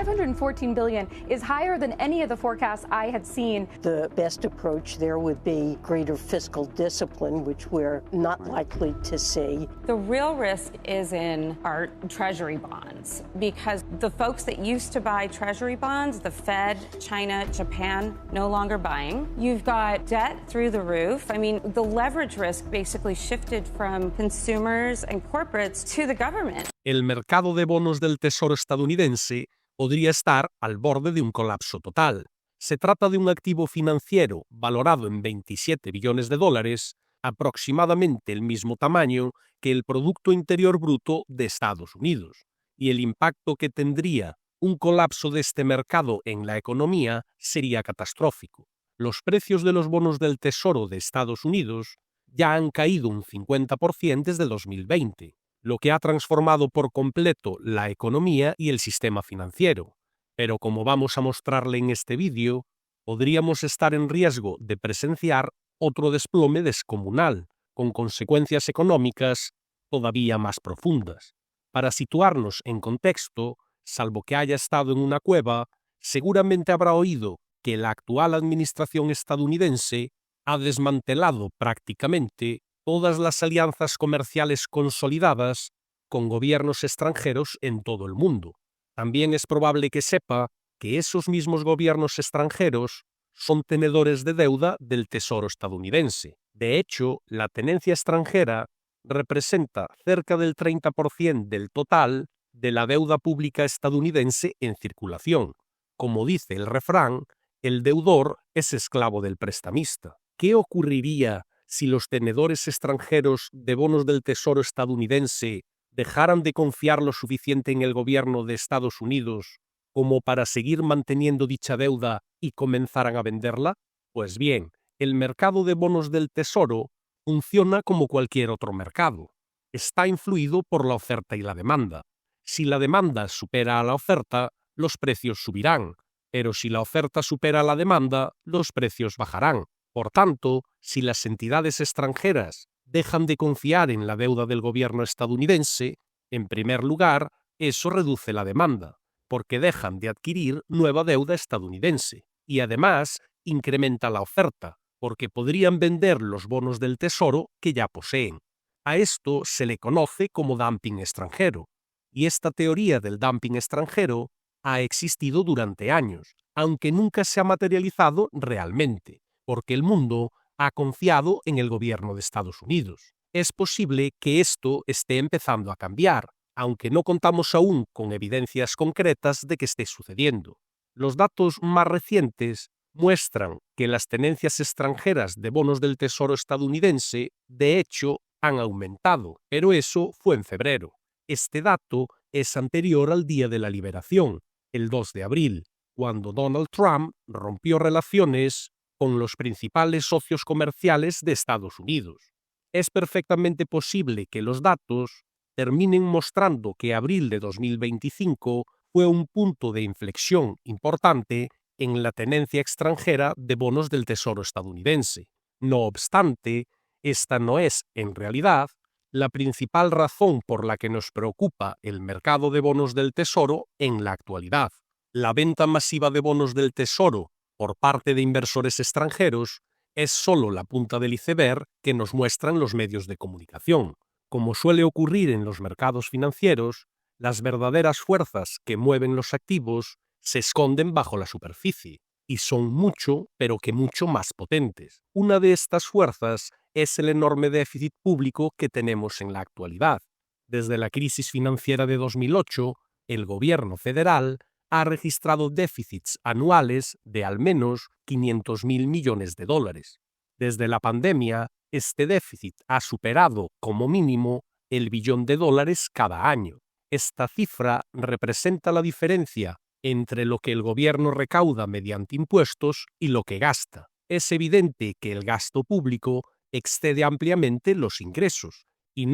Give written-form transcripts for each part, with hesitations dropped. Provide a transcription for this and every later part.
514 billion is higher than any of the forecasts I had seen. The best approach there would be greater fiscal discipline, which we're not likely to see. The real risk is in our treasury bonds, because the folks that used to buy treasury bonds, the Fed, China, Japan, no longer buying. You've got debt through the roof. I mean, the leverage risk basically shifted from consumers and corporates to the government. El mercado de bonos del Tesoro estadounidense podría estar al borde de un colapso total. Se trata de un activo financiero valorado en 27 billones de dólares, aproximadamente el mismo tamaño que el Producto Interior Bruto de Estados Unidos, y el impacto que tendría un colapso de este mercado en la economía sería catastrófico. Los precios de los bonos del Tesoro de Estados Unidos ya han caído un 50% desde 2020. Lo que ha transformado por completo la economía y el sistema financiero. Pero como vamos a mostrarle en este vídeo, podríamos estar en riesgo de presenciar otro desplome descomunal, con consecuencias económicas todavía más profundas. Para situarnos en contexto, salvo que haya estado en una cueva, seguramente habrá oído que la actual administración estadounidense ha desmantelado prácticamente todas las alianzas comerciales consolidadas con gobiernos extranjeros en todo el mundo. También es probable que sepa que esos mismos gobiernos extranjeros son tenedores de deuda del Tesoro estadounidense. De hecho, la tenencia extranjera representa cerca del 30% del total de la deuda pública estadounidense en circulación. Como dice el refrán, el deudor es esclavo del prestamista. ¿Qué ocurriría si los tenedores extranjeros de bonos del Tesoro estadounidense dejaran de confiar lo suficiente en el gobierno de Estados Unidos como para seguir manteniendo dicha deuda y comenzaran a venderla? Pues bien, el mercado de bonos del Tesoro funciona como cualquier otro mercado. Está influido por la oferta y la demanda. Si la demanda supera a la oferta, los precios subirán, pero si la oferta supera a la demanda, los precios bajarán. Por tanto, si las entidades extranjeras dejan de confiar en la deuda del gobierno estadounidense, en primer lugar, eso reduce la demanda, porque dejan de adquirir nueva deuda estadounidense, y además incrementa la oferta, porque podrían vender los bonos del Tesoro que ya poseen. A esto se le conoce como dumping extranjero, y esta teoría del dumping extranjero ha existido durante años, aunque nunca se ha materializado realmente, porque el mundo ha confiado en el gobierno de Estados Unidos. Es posible que esto esté empezando a cambiar, aunque no contamos aún con evidencias concretas de que esté sucediendo. Los datos más recientes muestran que las tenencias extranjeras de bonos del Tesoro estadounidense, de hecho, han aumentado, pero eso fue en febrero. Este dato es anterior al día de la liberación, el 2 de abril, cuando Donald Trump rompió relaciones con los principales socios comerciales de Estados Unidos. Es perfectamente posible que los datos terminen mostrando que abril de 2025 fue un punto de inflexión importante en la tenencia extranjera de bonos del Tesoro estadounidense. No obstante, esta no es, en realidad, la principal razón por la que nos preocupa el mercado de bonos del Tesoro en la actualidad. La venta masiva de bonos del Tesoro por parte de inversores extranjeros es solo la punta del iceberg que nos muestran los medios de comunicación. Como suele ocurrir en los mercados financieros, las verdaderas fuerzas que mueven los activos se esconden bajo la superficie y son mucho, pero que mucho más potentes. Una de estas fuerzas es el enorme déficit público que tenemos en la actualidad. Desde la crisis financiera de 2008, el gobierno federal ha registrado déficits anuales de al menos 500.000 millones de dólares. Desde la pandemia, este déficit ha superado, como mínimo, el billón de dólares cada año. Esta cifra representa la diferencia entre lo que el gobierno recauda mediante impuestos y lo que gasta. Es evidente que el gasto público excede ampliamente los ingresos, y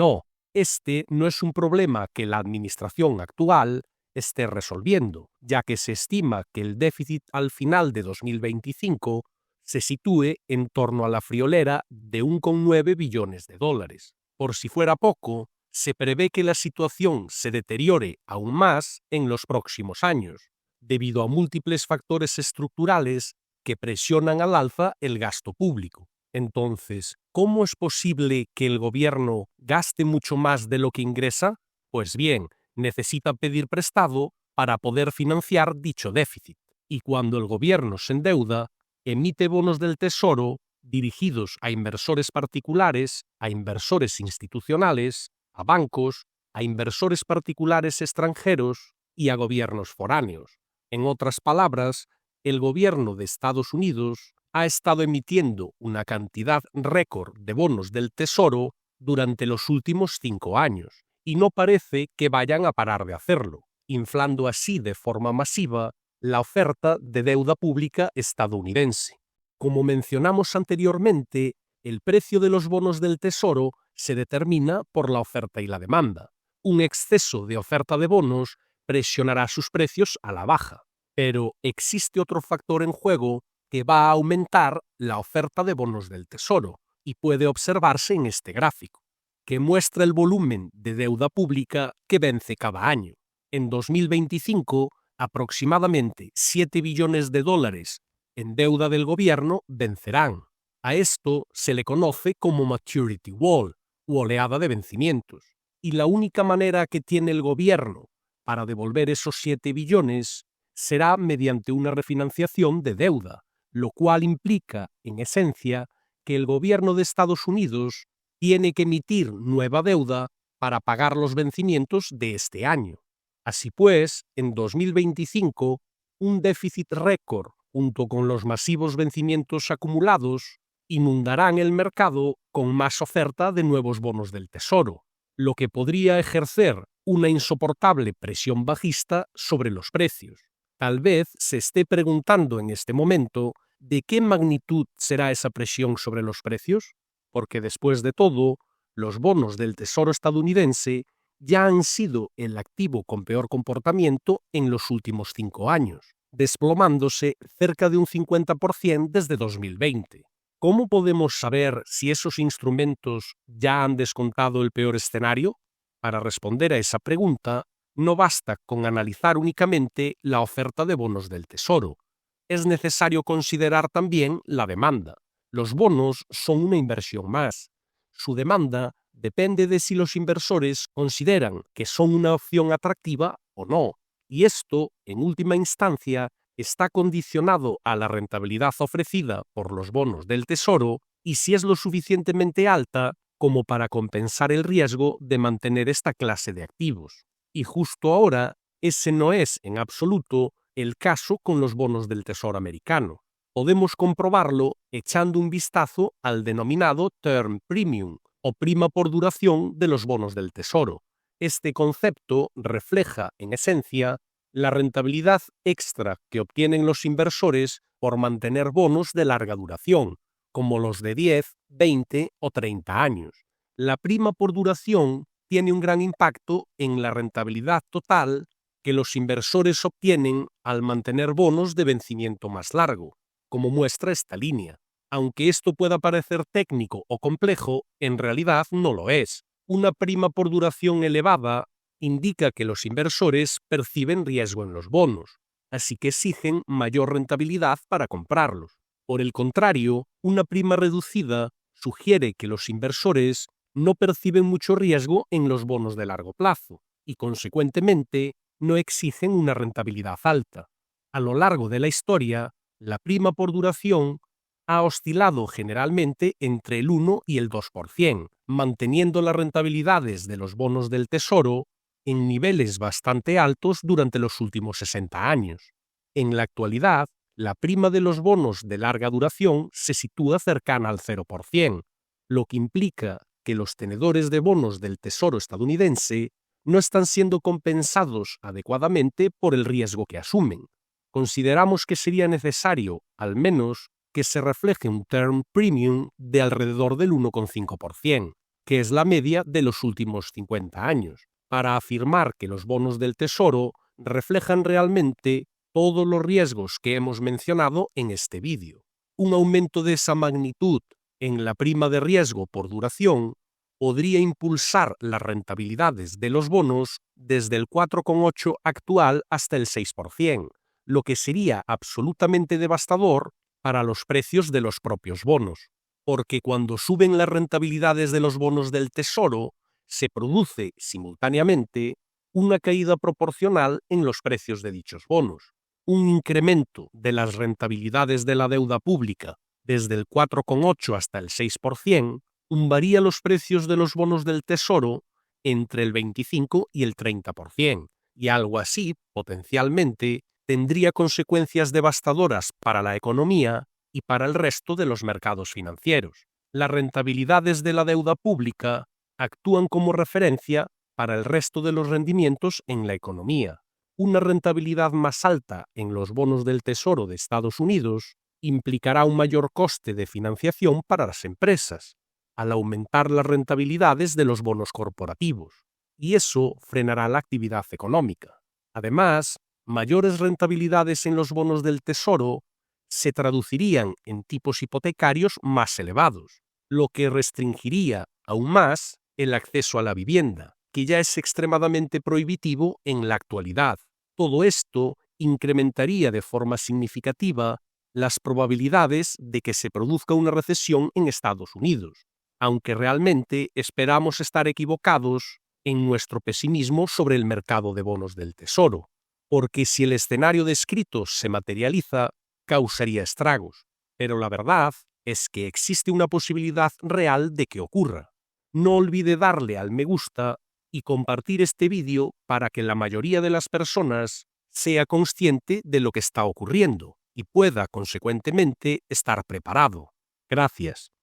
este no es un problema que la administración actual esté resolviendo, ya que se estima que el déficit al final de 2025 se sitúe en torno a la friolera de 1,9 billones de dólares. Por si fuera poco, se prevé que la situación se deteriore aún más en los próximos años. debido a múltiples factores estructurales que presionan al alza el gasto público. Entonces, ¿cómo es posible que el gobierno gaste mucho más de lo que ingresa? Pues bien, necesita pedir prestado para poder financiar dicho déficit. Y cuando el gobierno se endeuda, emite bonos del Tesoro dirigidos a inversores particulares, a inversores institucionales, a bancos, a inversores particulares extranjeros y a gobiernos foráneos. En otras palabras, el gobierno de Estados Unidos ha estado emitiendo una cantidad récord de bonos del Tesoro durante los últimos 5 años, y no parece que vayan a parar de hacerlo, inflando así de forma masiva la oferta de deuda pública estadounidense. Como mencionamos anteriormente, el precio de los bonos del Tesoro se determina por la oferta y la demanda. Un exceso de oferta de bonos presionará sus precios a la baja. Pero existe otro factor en juego que va a aumentar la oferta de bonos del Tesoro, y puede observarse en este gráfico, que muestra el volumen de deuda pública que vence cada año. En 2025, aproximadamente 7 billones de dólares en deuda del gobierno vencerán. A esto se le conoce como maturity wall, u oleada de vencimientos. Y la única manera que tiene el gobierno para devolver esos 7 billones será mediante una refinanciación de deuda, lo cual implica, en esencia, que el gobierno de Estados Unidos tiene que emitir nueva deuda para pagar los vencimientos de este año. Así pues, en 2025, un déficit récord junto con los masivos vencimientos acumulados inundarán el mercado con más oferta de nuevos bonos del Tesoro, lo que podría ejercer una insoportable presión bajista sobre los precios. Tal vez se esté preguntando en este momento de qué magnitud será esa presión sobre los precios, porque después de todo, los bonos del Tesoro estadounidense ya han sido el activo con peor comportamiento en los últimos 5 años, desplomándose cerca de un 50% desde 2020. ¿Cómo podemos saber si esos instrumentos ya han descontado el peor escenario? Para responder a esa pregunta, no basta con analizar únicamente la oferta de bonos del Tesoro. Es necesario considerar también la demanda. Los bonos son una inversión más. Su demanda depende de si los inversores consideran que son una opción atractiva o no, y esto, en última instancia, está condicionado a la rentabilidad ofrecida por los bonos del Tesoro y si es lo suficientemente alta como para compensar el riesgo de mantener esta clase de activos. Y justo ahora, ese no es en absoluto el caso con los bonos del Tesoro americano. Podemos comprobarlo echando un vistazo al denominado Term Premium, o prima por duración de los bonos del Tesoro. Este concepto refleja, en esencia, la rentabilidad extra que obtienen los inversores por mantener bonos de larga duración, como los de 10, 20 o 30 años. La prima por duración tiene un gran impacto en la rentabilidad total que los inversores obtienen al mantener bonos de vencimiento más largo, como muestra esta línea. Aunque esto pueda parecer técnico o complejo, en realidad no lo es. Una prima por duración elevada indica que los inversores perciben riesgo en los bonos, así que exigen mayor rentabilidad para comprarlos. Por el contrario, una prima reducida sugiere que los inversores no perciben mucho riesgo en los bonos de largo plazo y, consecuentemente, no exigen una rentabilidad alta. A lo largo de la historia, la prima por duración ha oscilado generalmente entre el 1 y el 2%, manteniendo las rentabilidades de los bonos del Tesoro en niveles bastante altos durante los últimos 60 años. En la actualidad, la prima de los bonos de larga duración se sitúa cercana al 0%, lo que implica que los tenedores de bonos del Tesoro estadounidense no están siendo compensados adecuadamente por el riesgo que asumen. Consideramos que sería necesario, al menos, que se refleje un term premium de alrededor del 1,5%, que es la media de los últimos 50 años, para afirmar que los bonos del Tesoro reflejan realmente todos los riesgos que hemos mencionado en este vídeo. Un aumento de esa magnitud en la prima de riesgo por duración podría impulsar las rentabilidades de los bonos desde el 4,8% actual hasta el 6%, lo que sería absolutamente devastador para los precios de los propios bonos, porque cuando suben las rentabilidades de los bonos del Tesoro, se produce simultáneamente una caída proporcional en los precios de dichos bonos. Un incremento de las rentabilidades de la deuda pública desde el 4,8 hasta el 6%, tumbaría los precios de los bonos del Tesoro entre el 25 y el 30%, y algo así, potencialmente, tendría consecuencias devastadoras para la economía y para el resto de los mercados financieros. Las rentabilidades de la deuda pública actúan como referencia para el resto de los rendimientos en la economía. Una rentabilidad más alta en los bonos del Tesoro de Estados Unidos implicará un mayor coste de financiación para las empresas, al aumentar las rentabilidades de los bonos corporativos, y eso frenará la actividad económica. Además, mayores rentabilidades en los bonos del Tesoro se traducirían en tipos hipotecarios más elevados, lo que restringiría aún más el acceso a la vivienda, que ya es extremadamente prohibitivo en la actualidad. Todo esto incrementaría de forma significativa las probabilidades de que se produzca una recesión en Estados Unidos, aunque realmente esperamos estar equivocados en nuestro pesimismo sobre el mercado de bonos del Tesoro, porque si el escenario descrito se materializa, causaría estragos, pero la verdad es que existe una posibilidad real de que ocurra. No olvide darle al me gusta y compartir este vídeo para que la mayoría de las personas sea consciente de lo que está ocurriendo y pueda, consecuentemente, estar preparado. Gracias.